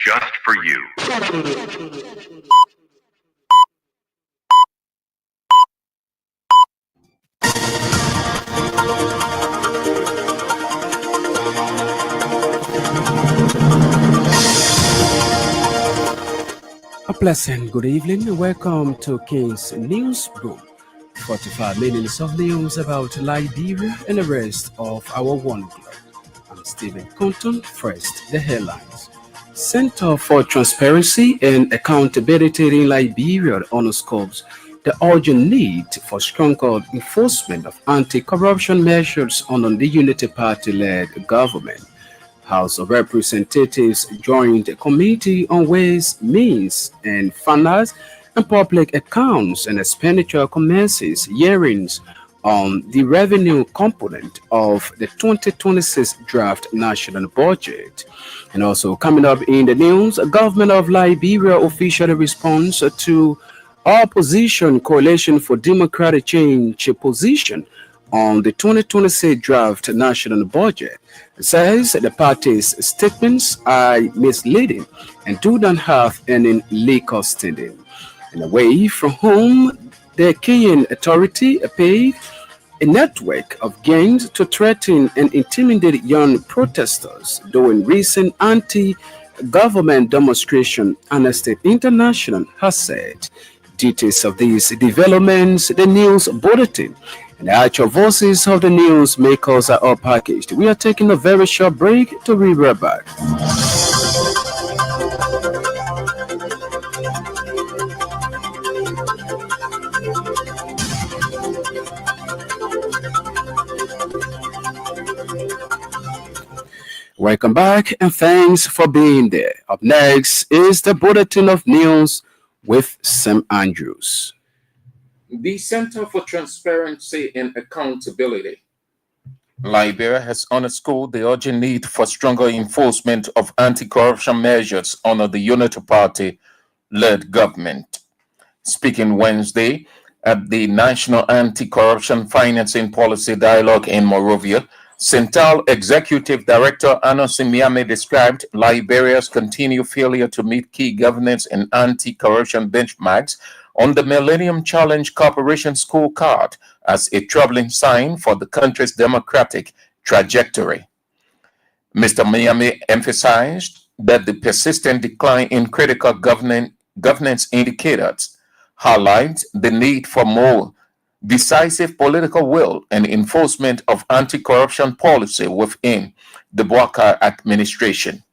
just for you. A pleasant good evening and welcome to King's Newsroom. 45 minutes of news about Liberia and the rest of our one globe. I'm Stephen Compton. First, the headlines. Center for Transparency and Accountability in Liberia underscores the urgent need for stronger enforcement of anti-corruption measures under the Unity Party-led government. House of Representatives joined a committee on ways, means, and finance and public accounts and expenditure commences hearings on the revenue component of the 2026 draft national budget. And also coming up in the news, the government of Liberia officially responds to opposition coalition for democratic change position on the 2026 draft national budget. It says the party's statements are misleading and do not have any legal standing. And away from home, the Kenyan authority paid a network of gangs to threaten and intimidate young protesters during recent anti-government demonstration, Amnesty International has said. Details of these developments, the news bulletin, and the actual voices of the news makers are all packaged. We are taking a very short break to be right back. Welcome back and thanks for being there. Up next is the bulletin of news with Sam Andrews. The Center for Transparency and Accountability, Liberia, has underscored the urgent need for stronger enforcement of anti-corruption measures under the Unity Party-led government. Speaking Wednesday at the National Anti-Corruption Financing Policy Dialogue in Monrovia, Central Executive Director Anosi Miame described Liberia's continued failure to meet key governance and anti-corruption benchmarks on the Millennium Challenge Corporation scorecard as a troubling sign for the country's democratic trajectory. Mr. Miame emphasized that the persistent decline in critical governance indicators highlights the need for more decisive political will and enforcement of anti-corruption policy within the Bouakai administration.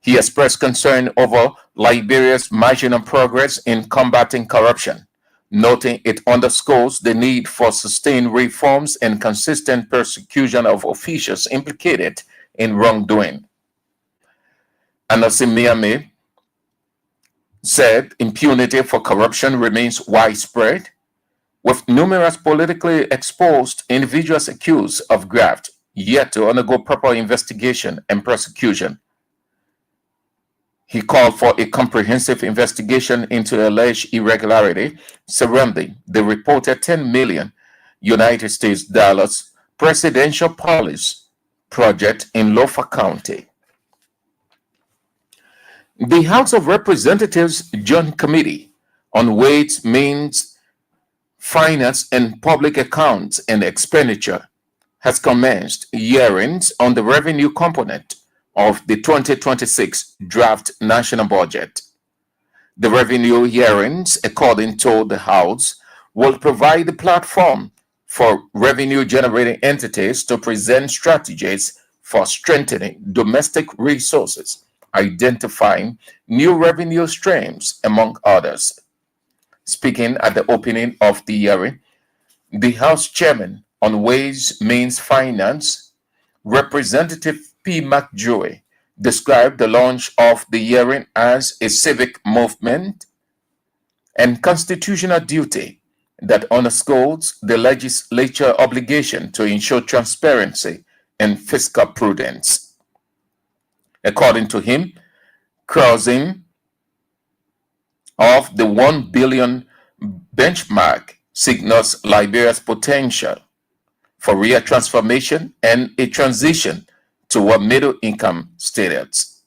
He expressed concern over Liberia's marginal progress in combating corruption, noting it underscores the need for sustained reforms and consistent persecution of officials implicated in wrongdoing. Anosi Miame said impunity for corruption remains widespread, with numerous politically exposed individuals accused of graft yet to undergo proper investigation and prosecution. He called for a comprehensive investigation into alleged irregularity surrounding the reported $10 million United States dollars presidential police project in Lofa County. The House of Representatives Joint Committee on Ways, Means, Finance and Public Accounts and Expenditure has commenced hearings on the revenue component of the 2026 draft national budget. The revenue hearings, according to the House, will provide the platform for revenue-generating entities to present strategies for strengthening domestic resources, identifying new revenue streams, among others. Speaking at the opening of the hearing, the House Chairman on Ways, Means, Finance, Representative P. McJoy, described the launch of the hearing as a civic movement and constitutional duty that underscores the legislature obligation to ensure transparency and fiscal prudence. According to him, crossing of the 1 billion benchmark signals Liberia's potential for real transformation and a transition toward middle income status.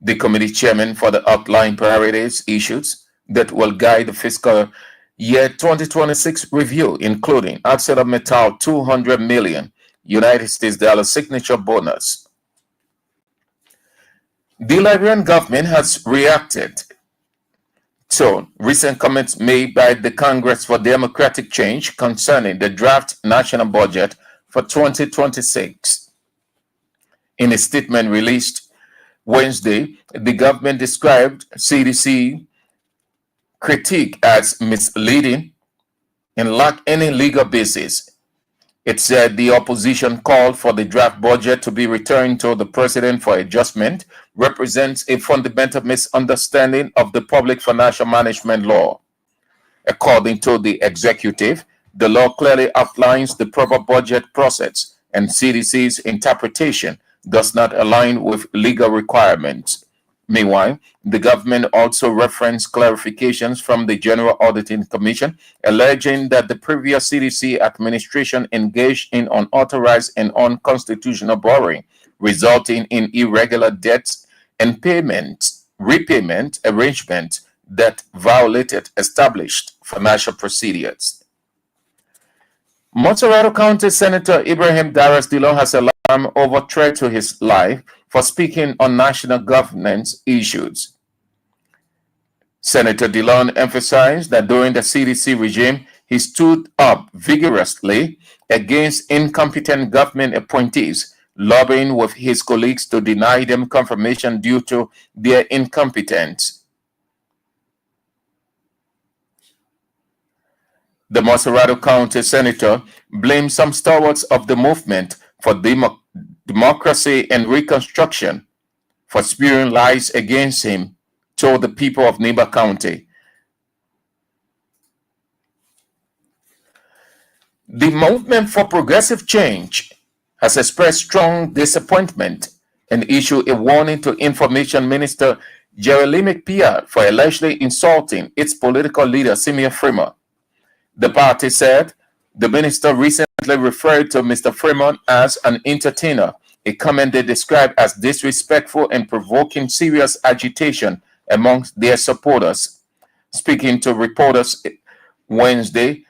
The committee chairman for the outline priorities issues that will guide the fiscal year 2026 review, including ArcelorMittal $200 million United States dollar signature bonus. The Liberian government has reacted to recent comments made by the Congress for Democratic Change concerning the draft national budget for 2026. In a statement released Wednesday, the government described CDC critique as misleading and lack any legal basis. It said the opposition called for the draft budget to be returned to the president for adjustment represents a fundamental misunderstanding of the public financial management law. According to the executive, the law clearly outlines the proper budget process, and CDC's interpretation does not align with legal requirements. Meanwhile, the government also referenced clarifications from the General Auditing Commission, alleging that the previous CDC administration engaged in unauthorized and unconstitutional borrowing, resulting in irregular debts and repayment arrangements that violated established financial procedures. Montserrado County Senator Ibrahim Darius Dillon has alarmed over threat to his life for speaking on national governance issues. Senator Dillon emphasized that during the CDC regime, he stood up vigorously against incompetent government appointees, lobbying with his colleagues to deny them confirmation due to their incompetence. The Montserrado County Senator blamed some stalwarts of the movement for democracy and reconstruction for spewing lies against him to the people of Niba County. The Movement for Progressive Change has expressed strong disappointment and issued a warning to Information Minister Jeremy Pia for allegedly insulting its political leader, Simeon Fremont. The party said the minister recently referred to Mr. Fremont as an entertainer, a comment they described as disrespectful and provoking serious agitation amongst their supporters. Speaking to reporters Wednesday,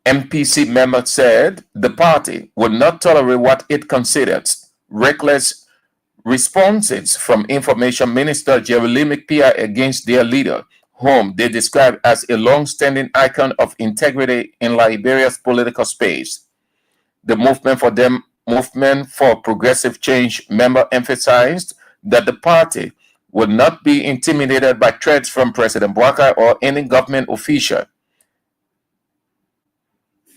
MPC member said the party would not tolerate what it considers reckless responses from Information Minister Jeremy Pia against their leader, whom they describe as a long-standing icon of integrity in Liberia's political space. The Movement for Progressive Change member emphasized that the party would not be intimidated by threats from President Bouakai or any government official.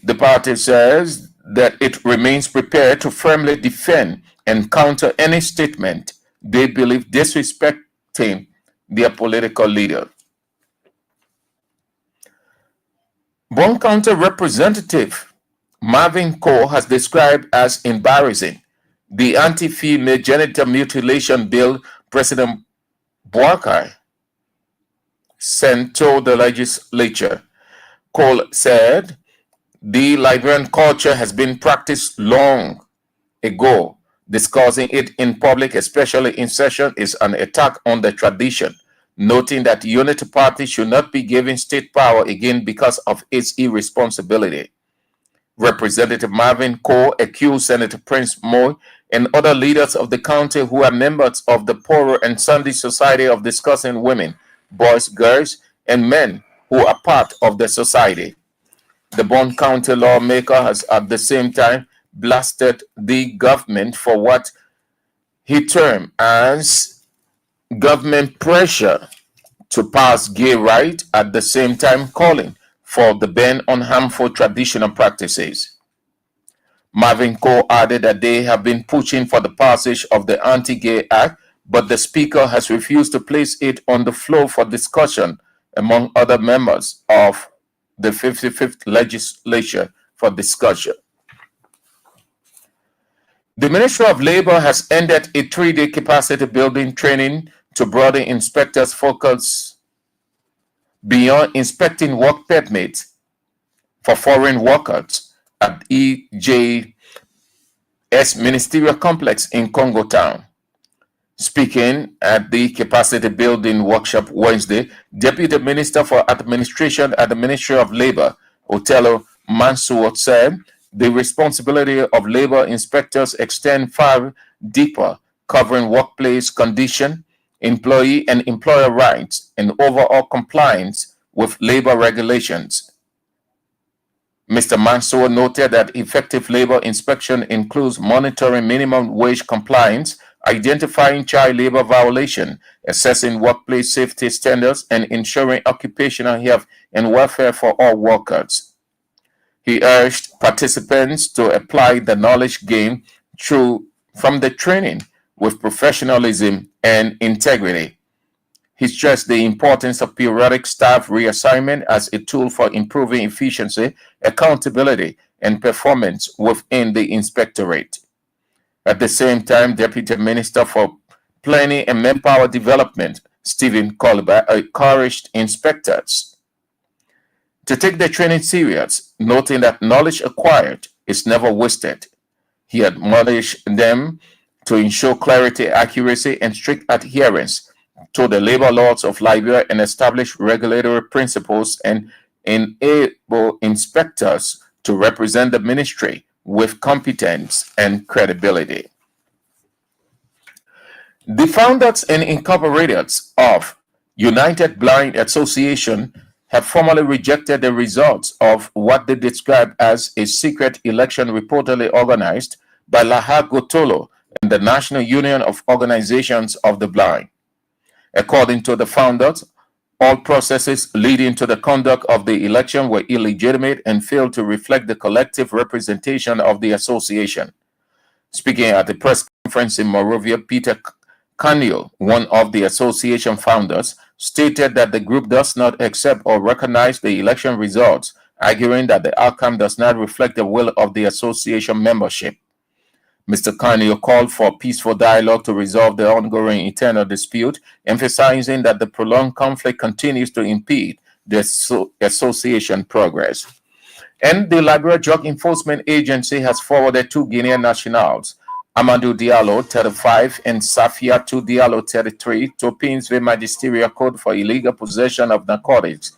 The party says that it remains prepared to firmly defend and counter any statement they believe disrespecting their political leader. Bon County Representative Marvin Cole has described as embarrassing the anti-female genital mutilation bill President Bouakai sent to the legislature. Cole said the Liberian culture has been practiced long ago. Discussing it in public, especially in session, is an attack on the tradition, noting that the Unity Party should not be given state power again because of its irresponsibility. Representative Marvin Cole accused Senator Prince Moy and other leaders of the county who are members of the Poorer and Sunday Society of discussing women, boys, girls, and men who are part of the society. The Bon County lawmaker has at the same time blasted the government for what he termed as government pressure to pass gay rights, at the same time calling for the ban on harmful traditional practices. Marvin Cole added that they have been pushing for the passage of the Anti-Gay Act, but the Speaker has refused to place it on the floor for discussion among other members of the 55th legislature for discussion. The Ministry of Labor has ended a 3-day capacity building training to broaden inspectors' focus beyond inspecting work permits for foreign workers at EJS Ministerial Complex in Congo Town. Speaking at the capacity building workshop Wednesday, Deputy Minister for Administration at the Ministry of Labor, Otello Mansour, said the responsibility of labor inspectors extend far deeper, covering workplace condition, employee and employer rights, and overall compliance with labor regulations. Mr. Mansour noted that effective labor inspection includes monitoring minimum wage compliance, identifying child labor violation, assessing workplace safety standards, and ensuring occupational health and welfare for all workers. He urged participants to apply the knowledge gained from the training with professionalism and integrity. He stressed the importance of periodic staff reassignment as a tool for improving efficiency, accountability, and performance within the inspectorate. At the same time, Deputy Minister for Planning and Manpower Development, Stephen Kolba, encouraged inspectors to take their training serious, noting that knowledge acquired is never wasted. He admonished them to ensure clarity, accuracy, and strict adherence to the labor laws of Liberia and establish regulatory principles and enable inspectors to represent the ministry with competence and credibility. The founders and incorporators of United Blind Association have formally rejected the results of what they describe as a secret election reportedly organized by Laha Gotolo and the National Union of Organizations of the Blind. According to the founders, all processes leading to the conduct of the election were illegitimate and failed to reflect the collective representation of the association. Speaking at the press conference in Monrovia, Peter Canio, one of the association founders, stated that the group does not accept or recognize the election results, arguing that the outcome does not reflect the will of the association membership. Mr. Canio called for peaceful dialogue to resolve the ongoing internal dispute, emphasizing that the prolonged conflict continues to impede the association progress. And the Liberia Drug Enforcement Agency has forwarded two Guinean nationals, Amadou Diallo, 35, and Safiatou Diallo, 33, to Painesville Magisterial Code for illegal possession of narcotics,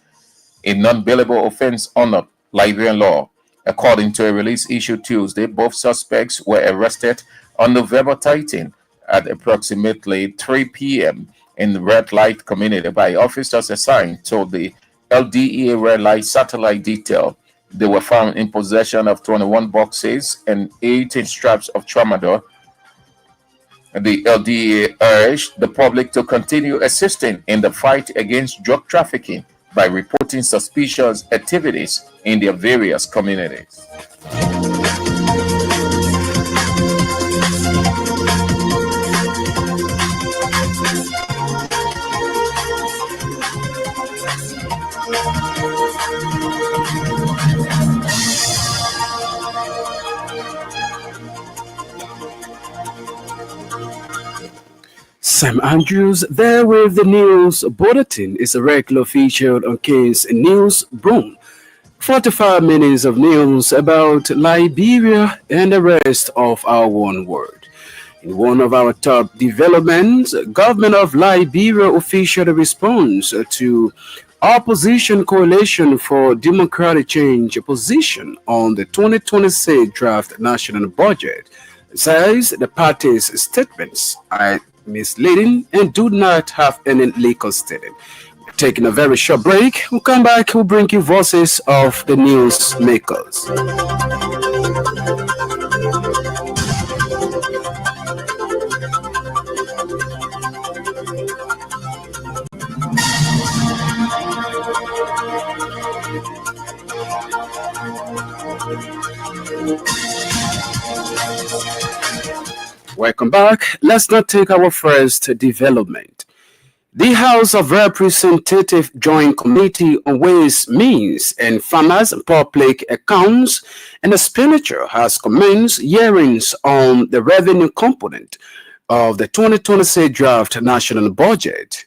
a non-bailable offense under Liberian law. According to a release issued Tuesday, both suspects were arrested on November 13 at approximately 3 p.m. in the red light community by officers assigned to the LDEA red light satellite detail. They were found in possession of 21 boxes and 18 straps of tramadol. The LDEA urged the public to continue assisting in the fight against drug trafficking by reporting suspicious activities in their various communities. Sam Andrews there with the news bulletin is a regular feature on King's News Boom. 45 minutes of news about Liberia and the rest of our one world. In one of our top developments, government of Liberia officially responds to opposition coalition for democratic change position on the 2026 draft national budget. Says the party's statements are misleading and do not have any legal standing. We're taking a very short break. We'll come back. We'll bring you voices of the news makers. Welcome back. Let's not take our first development. The House of Representatives Joint Committee on Ways, Means, and Finance, Public Accounts and Expenditure has commenced hearings on the revenue component of the 2026 draft national budget.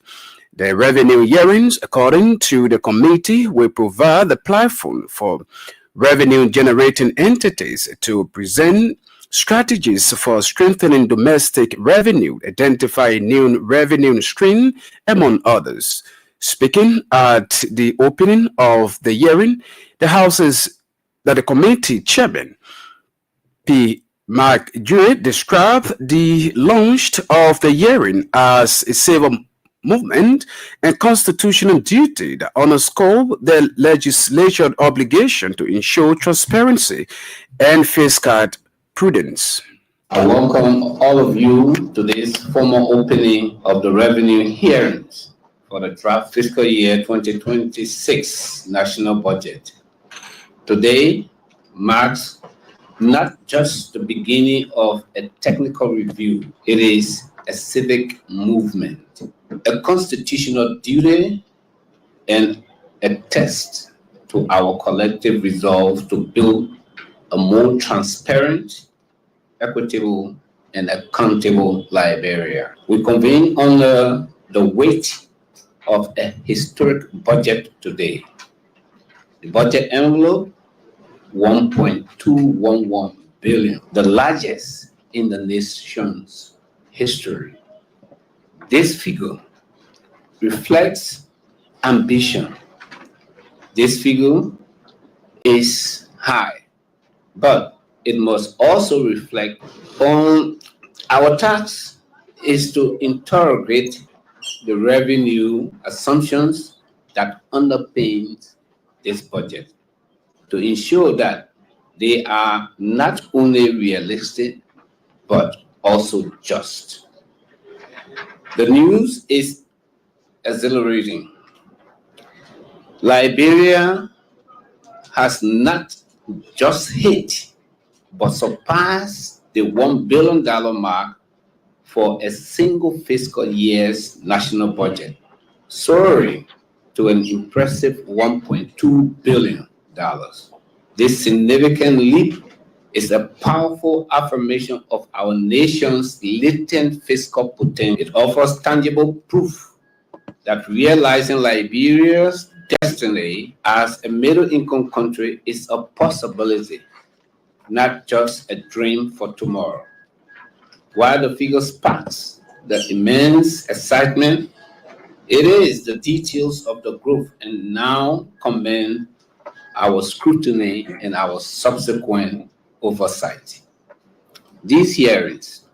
The revenue hearings, according to the committee, will provide the platform for revenue-generating entities to present strategies for strengthening domestic revenue, identify new revenue stream, among others. Speaking at the opening of the hearing, the committee chairman, P. Mark Jewett, described the launch of the hearing as a civil movement and constitutional duty that underscore the legislature's obligation to ensure transparency and fiscal prudence. I welcome all of you to this formal opening of the revenue hearings for the draft fiscal year 2026 national budget. Today marks not just the beginning of a technical review, it is a civic movement, a constitutional duty, and a test to our collective resolve to build a more transparent, equitable, and accountable Liberia. We convene under the weight of a historic budget today. The budget envelope, 1.211 billion, the largest in the nation's history. This figure reflects ambition. This figure is high, but it must also reflect on our task is to interrogate the revenue assumptions that underpin this budget, to ensure that they are not only realistic, but also just. The news is exhilarating. Liberia has not just hit, but surpassed the $1 billion mark for a single fiscal year's national budget, soaring to an impressive $1.2 billion. This significant leap is a powerful affirmation of our nation's latent fiscal potential. It offers tangible proof that realizing Liberia's destiny as a middle-income country is a possibility, not just a dream for tomorrow. While the figure sparks the immense excitement, it is the details of the growth and now commend our scrutiny and our subsequent oversight. These hearings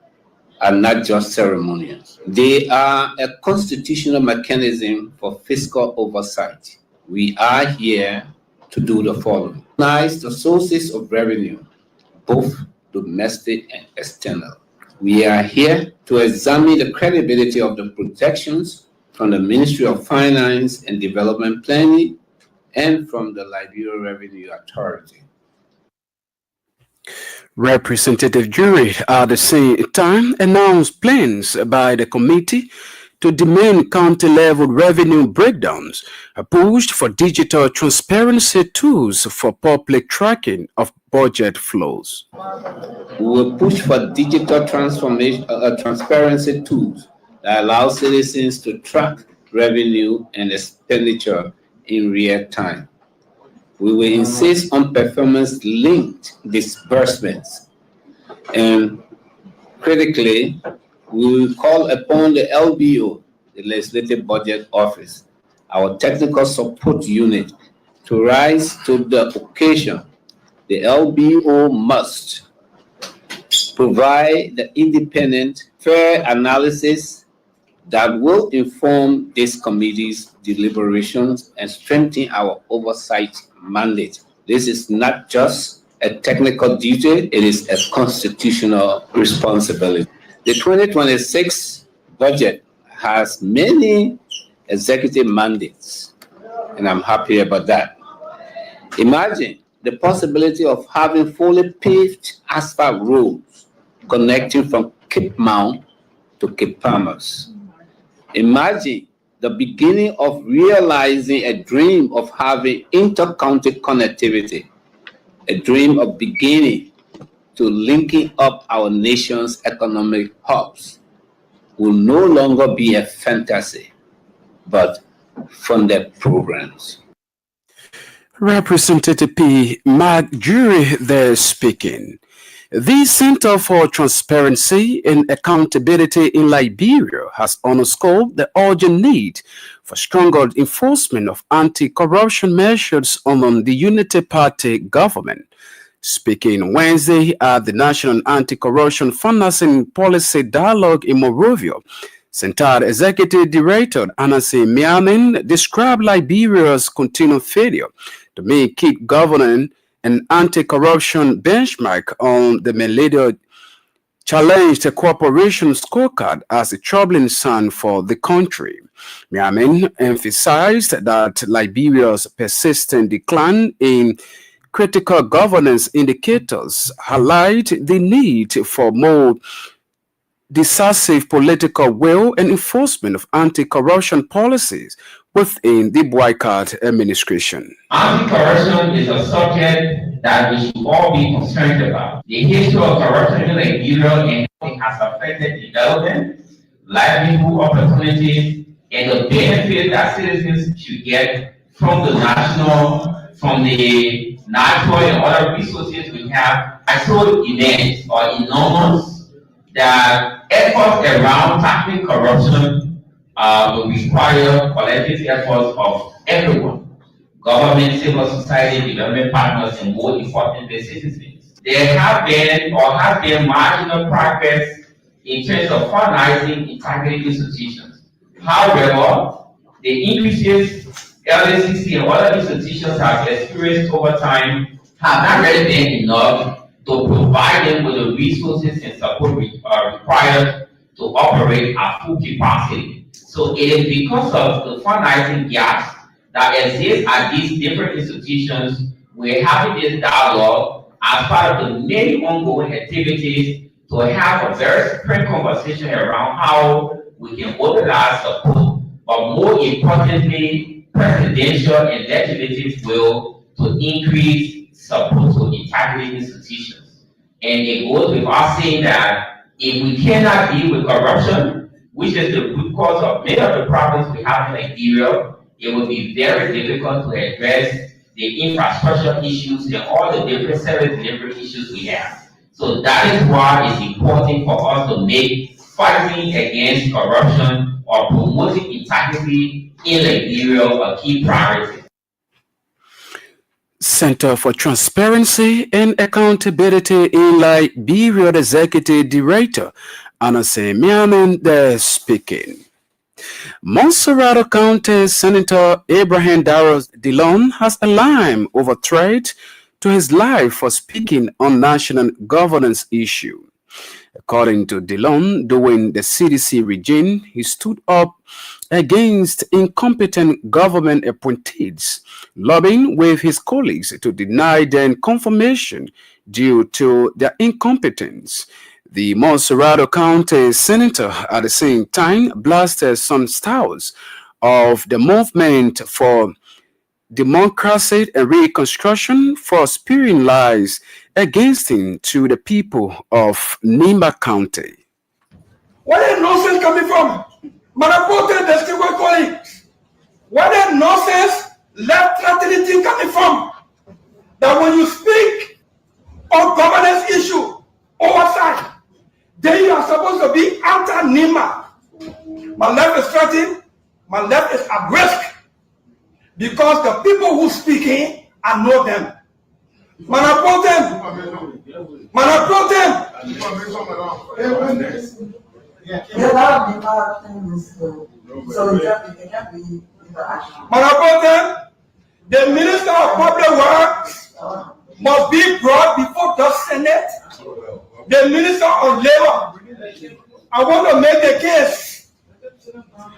are not just ceremonials. They are a constitutional mechanism for fiscal oversight. We are here to do the following: recognize the sources of revenue, both domestic and external. We are here to examine the credibility of the projections from the Ministry of Finance and Development Planning and from the Liberia Revenue Authority. Representative Jewett at the same time announced plans by the committee to demand county-level revenue breakdowns, a push for digital transparency tools for public tracking of budget flows. We will push for digital transparency tools that allow citizens to track revenue and expenditure in real time. We will insist on performance-linked disbursements, and critically, we will call upon the LBO, the Legislative Budget Office, our technical support unit, to rise to the occasion. The LBO must provide the independent, fair analysis that will inform this committee's deliberations and strengthen our oversight mandate. This is not just a technical duty, it is a constitutional responsibility. The 2026 budget has many executive mandates, and I'm happy about that. Imagine the possibility of having fully paved asphalt roads connecting from Cape Mount to Cape Palmas. Imagine the beginning of realizing a dream of having inter-county connectivity, a dream of beginning to linking up our nation's economic hubs will no longer be a fantasy, but funded programs. Representative P. Mark Jury there speaking. The Center for Transparency and Accountability in Liberia has underscored the urgent need for stronger enforcement of anti-corruption measures among the Unity Party government. Speaking Wednesday at the National Anti-Corruption Financing Policy Dialogue in Monrovia, Center Executive Director Anansi Miamin described Liberia's continued failure to meet key governance and anti-corruption benchmark on the millennial challenged the cooperation scorecard as a troubling sign for the country. Miamin emphasized that Liberia's persistent decline in critical governance indicators highlight the need for more decisive political will and enforcement of anti-corruption policies within the Boycott administration. Anti-corruption is a subject that we should all be concerned about. The history of corruption in Liberia and how it has affected development, livelihood opportunities, and the benefit that citizens should get from the natural and other resources we have are so immense or enormous that efforts around tackling corruption will require collective efforts of everyone, government, civil society, development partners, and more importantly, citizens. There have been or has been marginal progress in terms of fundraising in targeted institutions. However, the increases LACC and other institutions have experienced over time have not really been enough to provide them with the resources and support required to operate at full capacity. So it is because of the fundraising gaps that exist at these different institutions, we're having this dialogue as part of the many ongoing activities to have a very frank conversation around how we can mobilize support, but more importantly, presidential and legislative will to increase support to integrity institutions. And it goes without saying that if we cannot deal with corruption, which is the root cause of many of the problems we have in Nigeria, it will be very difficult to address the infrastructure issues and all the different service delivery issues we have. So that is why it's important for us to make fighting against corruption or promoting integrity in Liberia a key priority. Center for Transparency and Accountability in Liberia Executive Director Anansi Miamin speaking. Montserrat County Senator Abraham Darrow Dillon has a line over threat to his life for speaking on national governance issue. According to Dillon, during the CDC regime, he stood up against incompetent government appointees, lobbying with his colleagues to deny them confirmation due to their incompetence. The Montserrat County Senator at the same time blasted some styles of the Movement for Democracy and Reconstruction for spewing lies against him to the people of Nimba County. Where the nonsense coming from? Manapote, distinguished colleagues. Where the nonsense, left-threatening thing coming from? That when you speak on governance issue, oversight, then you are supposed to be anti-Nimba. My left is threatened, my left is at risk. Because the people who speaking, I know them. Manapote, the Minister of Public Works must be brought before the Senate. The Minister of Labor, I want to make the case.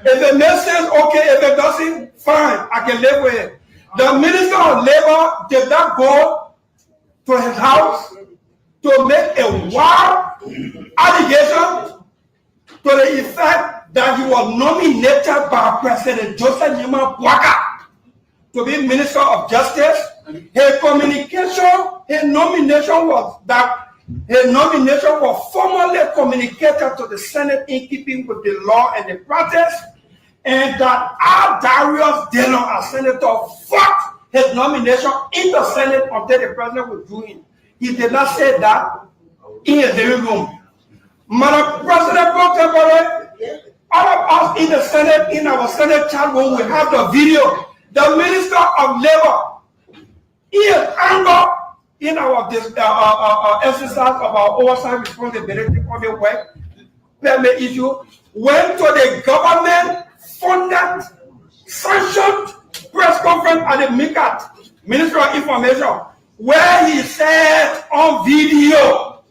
If it makes sense, okay. If it doesn't, fine. I can live with it. The Minister of Labor did not go to his house to make a wild allegation to the effect that he was nominated by President Joseph Nima Bouaka to be Minister of Justice. His nomination was formally communicated to the Senate in keeping with the law and the practice, and that our Darius Dillon, as senator, fought his nomination in the Senate until the president withdrew him. He did not say that. in his living room. Madam President, all of us in the Senate, in our Senate chat room, we have the video. The Minister of Labor is angry in our exercise of our oversight responsibility on the work permit issue, went to the government-funded, sanctioned press conference at the MICAT, Ministry of Information, where he said on video,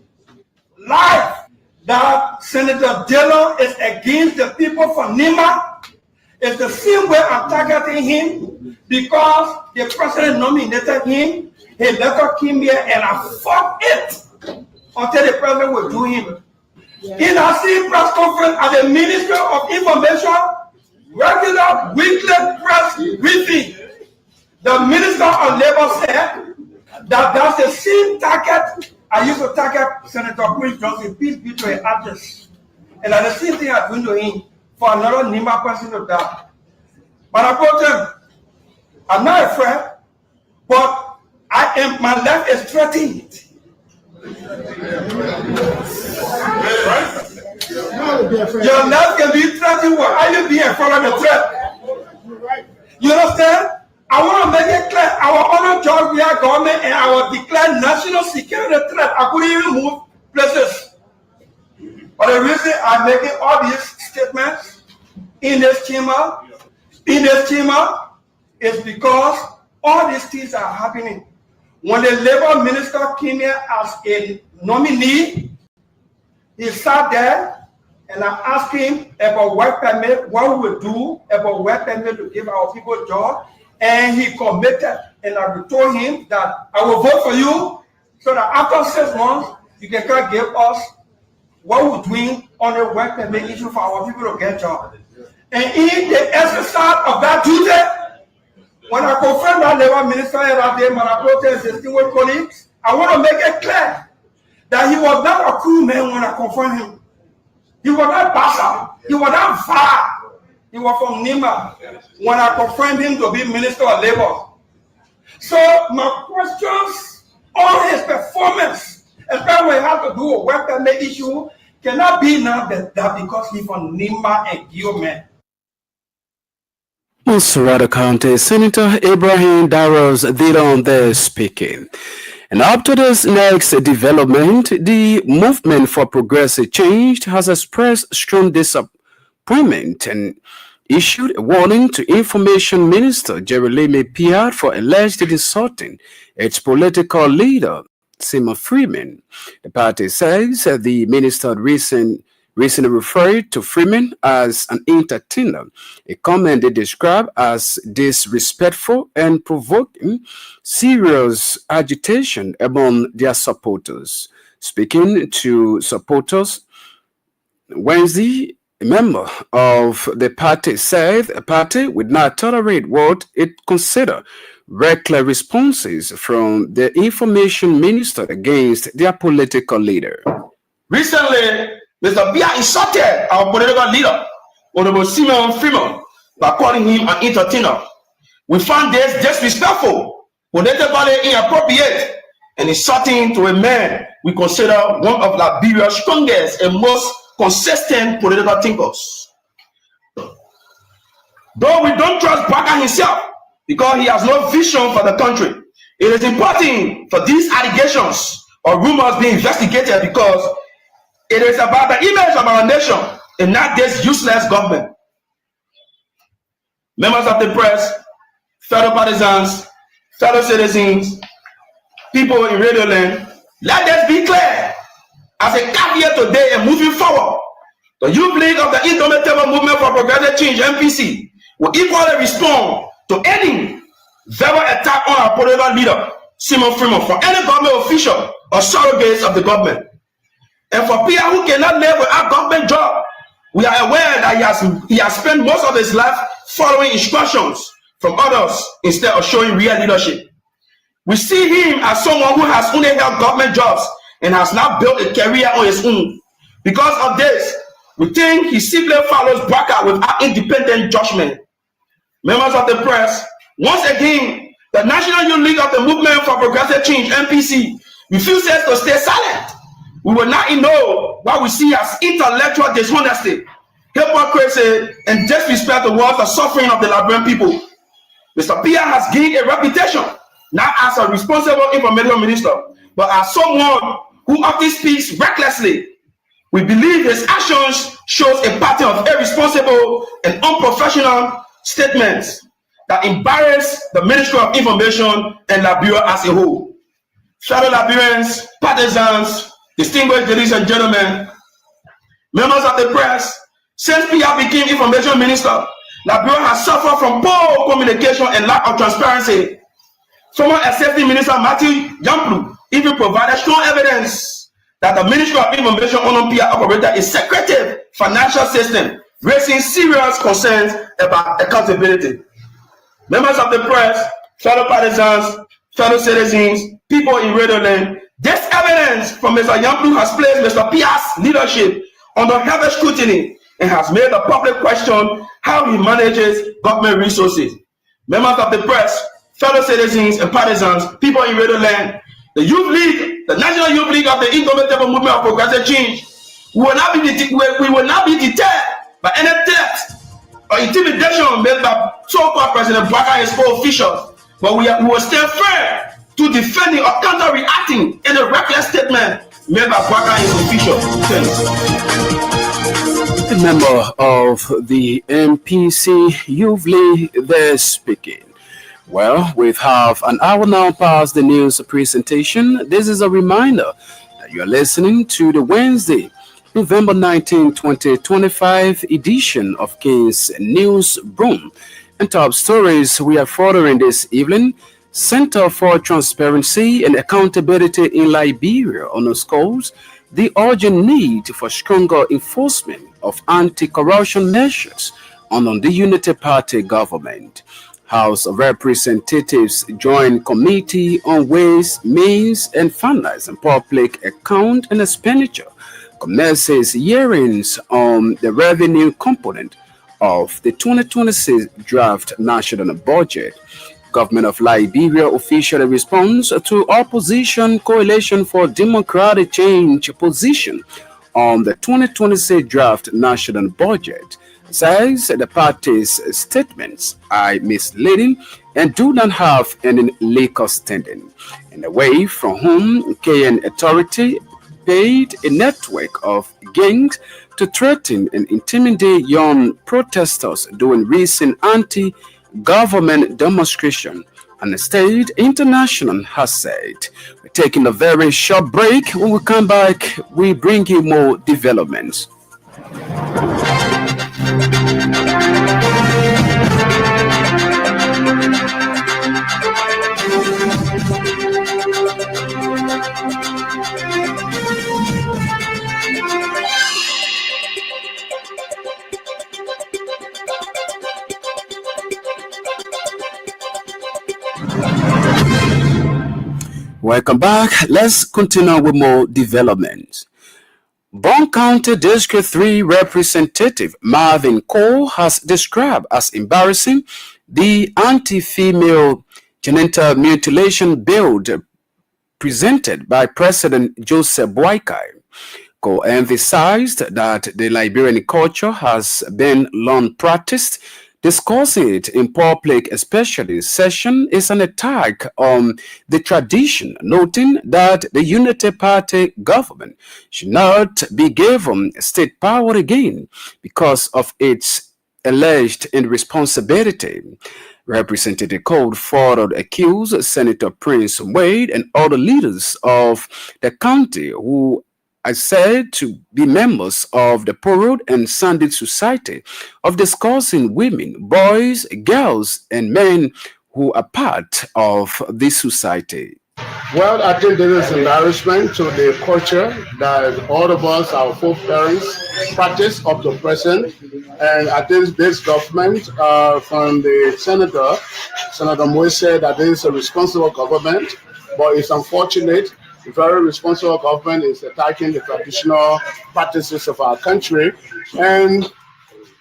live, that Senator Dillon is against the people from NEMA. It's the same way I'm targeting him because the president nominated him. He letter came here and I fought it until the president will do him. In our same press conference at the Ministry of Information, regular weekly press briefing, the Minister of Labor said that that's the same target I used to target Senator Chris Johnson, peace be to his address. And that's the same thing I'm doing to him for another NEMA person to die. But I told him, I'm not afraid, but my life is threatened. Your life can be threatened. Why are you being afraid of the threat? You understand? I want to make it clear, our honor Georgia government and our declared national security threat, I couldn't even move places. But the reason I'm making all these statements in this chamber is because all these things are happening. When the labor minister came here as a nominee, he sat there and I asked him about work permit, what we would do about work permit to give our people jobs. And he committed, and I told him that I will vote for you so that after 6 months, you can come give us what we're doing on the work permit issue for our people to get jobs. And in the exercise of that duty, when I confirmed that labor minister that day, my protest distinguished colleagues, I want to make it clear that he was not a cool man when I confirmed him. He was not Bassa. He was not far. He was from NEMA when I confirmed him to be Minister of Labor. So my questions on his performance, especially when it has to do with work permit issue, cannot be now that because he's from NEMA and Gilman. Sarada County Senator Ibrahim Darrows Dillon there speaking. And up to this next development, the Movement for Progressive Change has expressed strong disappointment and issued a warning to Information Minister Jeremy Piat for allegedly insulting its political leader, Simon Freeman. The party says the minister recently referred to Freeman as an entertainer, a comment they described as disrespectful and provoking serious agitation among their supporters. Speaking to supporters Wednesday, a member of the party said the party would not tolerate what it considered reckless responses from the Information Minister against their political leader. Recently, Mr. Bia insulted our political leader, Honorable Simon Freeman, by calling him an entertainer. We found this disrespectful, politically inappropriate, and insulting to a man we consider one of Liberia's strongest and most consistent political thinkers. Though we don't trust Baka himself because he has no vision for the country, it is important for these allegations or rumors being investigated because it is about the image of our nation and not this useless government. Members of the press, fellow partisans, fellow citizens, people in Radio Land, let this be clear. As a caveat today and moving forward, the Youth League of the Indomitable Movement for Progressive Change, MPC, will equally respond to any verbal attack on our political leader, Simon Freeman, from any government official or surrogates of the government. And for people who cannot live without government job, we are aware that he has spent most of his life following instructions from others instead of showing real leadership. We see him as someone who has only held government jobs and has now built a career on his own. Because of this, we think he simply follows Baka without independent judgment. Members of the press, once again, the National Youth League of the Movement for Progressive Change, MPC, refuses to stay silent We will not ignore what we see as intellectual dishonesty, hypocrisy, and disrespect towards the suffering of the Liberian people. Mr. Pia has gained a reputation not as a responsible information minister, but as someone who often speaks recklessly. We believe his actions shows a pattern of irresponsible and unprofessional statements that embarrass the Ministry of Information and Liberia as a whole. Fellow Liberians, partisans, distinguished ladies and gentlemen, members of the press, since Pia became Information Minister, Liberia has suffered from poor communication and lack of transparency. Former Executive Minister Matthew Yamplu even provided strong evidence that the Ministry of Information under Pia operated a secretive financial system, raising serious concerns about accountability. Members of the press, fellow partisans, fellow citizens, people in Radio Land, this evidence from Mr. Yamplu has placed Mr. Pia's leadership under heavy scrutiny and has made the public question how he manages government resources. Members of the press, fellow citizens and partisans, people in Radio Land, the Youth League, the National Youth League of the Indomitable Movement of Progressive Change, we will not be deterred by any threat or intimidation made by so-called President Bwaka and his co-officials, but we will stand firm to defending or counter-reacting any reckless statement made by Bwaka and his officials. A member of the MPC Youth League there speaking. Well, we have an hour now past the news presentation. This is a reminder that you are listening to the Wednesday, November 19, 2025 edition of King's News Room. And top stories we are furthering this evening. Center for Transparency and Accountability in Liberia underscores the urgent need for stronger enforcement of anti-corruption measures under the Unity Party government. House of Representatives Joint Committee on Ways, Means and Financing Public Account and Expenditure commences hearings on the revenue component of the 2026 draft national budget. Government of Liberia officially responds to opposition Coalition for Democratic Change position on the 2026 draft national budget. Says the party's statements are misleading and do not have any legal standing. And away from whom KN Authority paid a network of gangs to threaten and intimidate young protesters during recent anti-government demonstration. And the State International has said. We're taking a very short break. When we come back, we bring you more developments. Welcome back. Let's continue with more developments. Bond County District 3 Representative Marvin Cole has described as embarrassing the anti-female genital mutilation bill presented by President Joseph Boakai. Cole emphasized that the Liberian culture has been long practiced. Discussing it in public, especially in session, is an attack on the tradition, noting that the Unity Party government should not be given state power again because of its alleged irresponsibility. Representative Cole further accused Senator Prince Wade and other leaders of the county who are said to be members of the Poor and Sandwich Society of discussing women, boys, girls, and men who are part of this society. Well, I think this is embarrassment to the culture that all of us, our foreparents, practice up to present. And I think this government, from the Senator Moise said that this is a responsible government, but it's unfortunate. A very responsible government is attacking the traditional practices of our country. And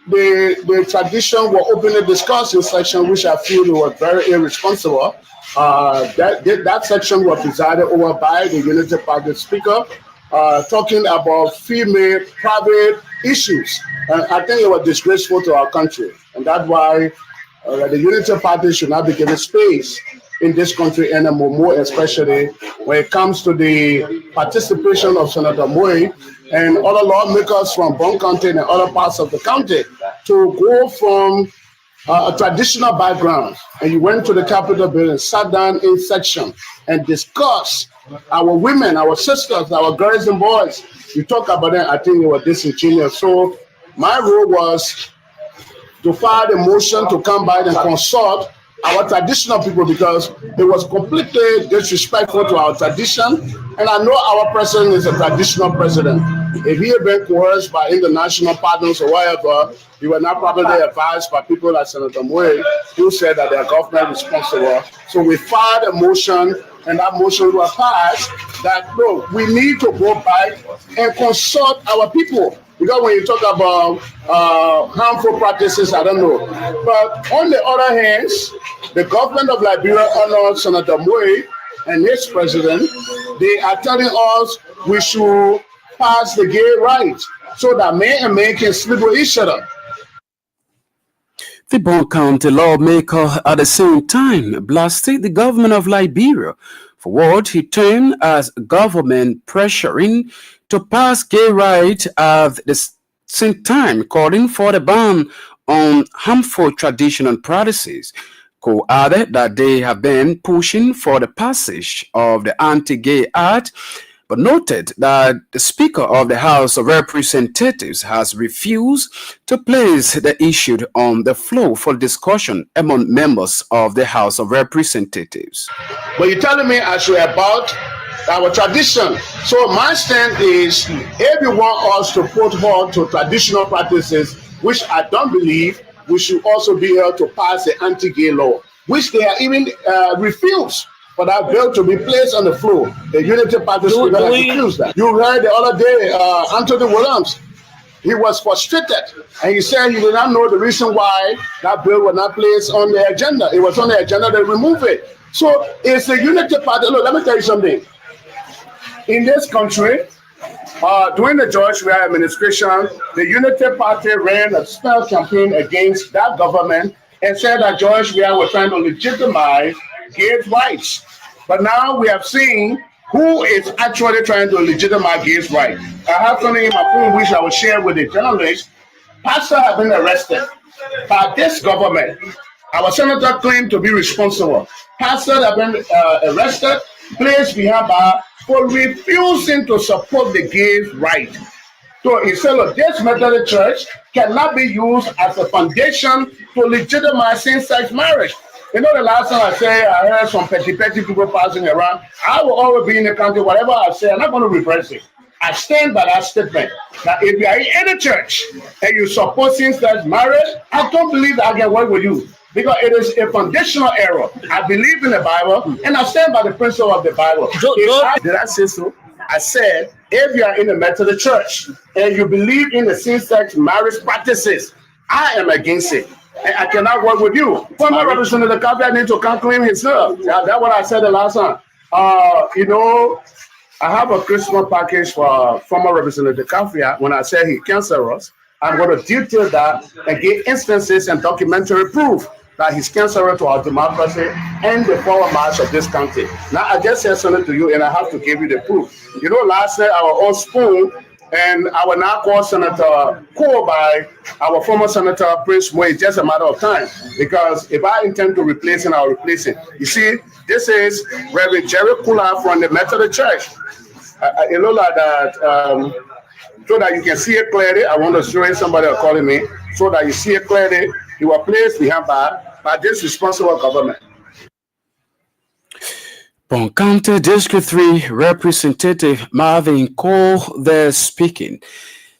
the tradition were openly discussed in section which I feel was very irresponsible. That section was presided over by the Unity Party Speaker, talking about female private issues. And I think it was disgraceful to our country. And that's why the Unity Party should not be given space in this country anymore, more especially when it comes to the participation of Senator Moe and other lawmakers from Bond County and other parts of the county to go from a traditional background, and you went to the Capitol building, sat down in section and discussed our women, our sisters, our girls and boys. You talk about them, I think it was disingenuous. So my role was to file a motion to come by and consult our traditional people, because it was completely disrespectful to our tradition. And I know our president is a traditional president. If he had been coerced by international partners or whatever, he was not properly advised by people like Senator Moe, who said that their government is responsible. So we filed a motion, and that motion was passed that, no, we need to go back and consult our people. Because when you talk about harmful practices, I don't know. But on the other hand, the government of Liberia honors Senator Moe and his president. They are telling us we should pass the gay rights so that men and men can sleep with each other. The Bond County lawmaker at the same time blasted the government of Liberia for what he termed as government pressuring to pass gay rights at the same time, calling for the ban on harmful traditional practices. Co added that they have been pushing for the passage of the Anti-Gay Act, but noted that the Speaker of the House of Representatives has refused to place the issue on the floor for discussion among members of the House of Representatives. But you're telling me I should about our tradition. So my stand is, if you want us to put hold to traditional practices, which I don't believe, we should also be able to pass the anti-gay law, which they are even refused for that bill to be placed on the floor. The Unity Party Speaker has refused that. You heard the other day, Anthony Williams, he was frustrated, and he said he did not know the reason why that bill was not placed on the agenda. It was on the agenda, they removed it. So it's the Unity Party. Look, let me tell you something. In this country, during the George Weah administration, the Unity Party ran a spell campaign against that government and said that George Weah was trying to legitimize gay rights. But now we have seen who is actually trying to legitimize gay rights. I have something in my phone which I will share with the journalists. Pastors have been arrested by this government. Our senator claimed to be responsible. Pastors have been arrested, placed behind bars for refusing to support the gay right. So he said, look, this Methodist church cannot be used as a foundation to legitimize same-sex marriage. You know, the last time I heard some petty people passing around, I will always be in the country, whatever I say, I'm not going to repress it. I stand by that statement that if you are in any church and you support same-sex marriage, I don't believe that I can work with you. Because it is a foundational error. I believe in the Bible, and I stand by the principle of the Bible. Did I say so? I said, if you are in the Methodist church and you believe in the same-sex marriage practices, I am against it. And I cannot work with you. Former Representative Kafia needs to come claim himself. That's what I said the last time. You know, I have a Christmas package for former Representative Kafia. When I say he cancerous, I'm going to detail that and give instances and documentary proof that he's cancerous to our democracy and the forward march of this country. Now, I just said something to you, and I have to give you the proof. You know, last night, our own spoon, and I will now call Senator Cole by our former Senator Prince Moe. It's just a matter of time, because if I intend to replace him, I'll replace him. You see, this is Reverend Jerry Kula from the Methodist Church. It looks like that, so that you can see it clearly. I want to show you somebody calling me, so that you see it clearly. You were placed behind by this responsible government. Bond County District 3 Representative Marvin Cole there speaking.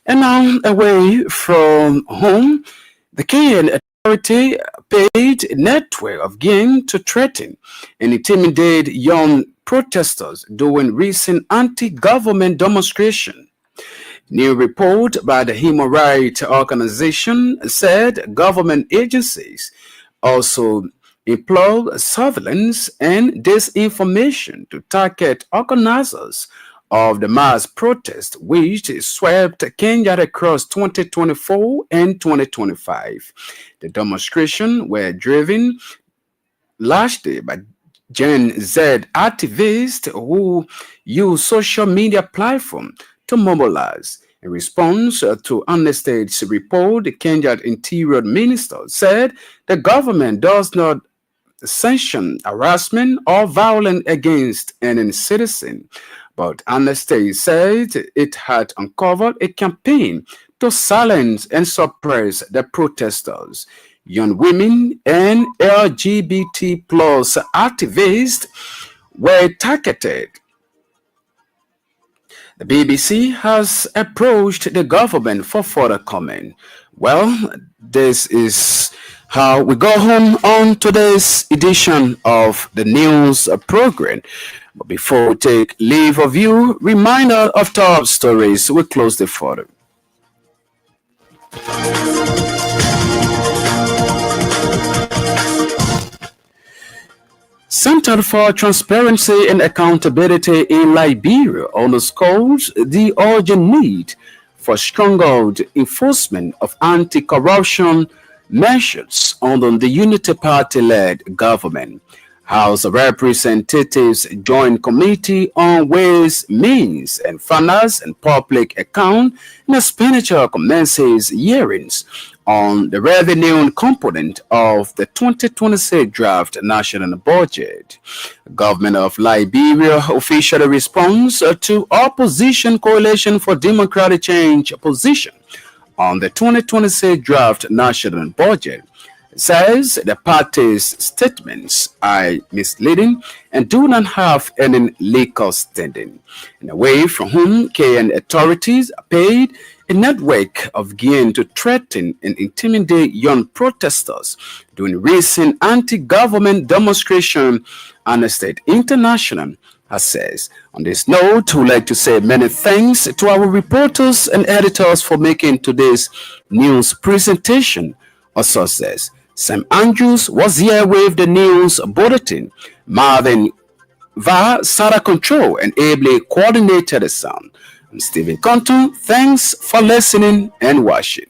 And now, away from home, the Kenyan Authority paid a network of gang to threaten and intimidate young protesters during recent anti-government demonstration. New report by the Human Rights Organization said government agencies also employ surveillance and disinformation to target organizers of the mass protest which swept Kenya across 2024 and 2025. The demonstrations were driven largely by Gen Z activists who use social media platforms to mobilize. In response to Amnesty's report, the Kenyan Interior Minister said the government does not sanction harassment or violence against any citizen. But Amnesty said it had uncovered a campaign to silence and suppress the protesters. Young women and LGBT plus activists were targeted. The BBC has approached the government for further comment. Well, this is how we go home on today's edition of the news program. But before we take leave of you, reminder of top stories. We close the photo. Center for Transparency and Accountability in Liberia underscores the urgent need for stronger enforcement of anti-corruption measures under the Unity Party-led government. House of Representatives Joint Committee on Ways, Means and Finance and Public Account and Expenditure commences hearings on the revenue component of the 2026 draft national budget. The government of Liberia officially responds to opposition Coalition for Democratic Change position on the 2026 draft national budget. Says the party's statements are misleading and do not have any legal standing. In a way from whom KN authorities paid a network of gain to threaten and intimidate young protesters during recent anti-government demonstration, Amnesty International has said. On this note, we'd like to say many thanks to our reporters and editors for making today's news presentation a success. Sam Andrews was here with the news bulletin. Marvin Va Sarah Control and ably coordinated the sound. I'm Stephen Conton. Thanks for listening and watching.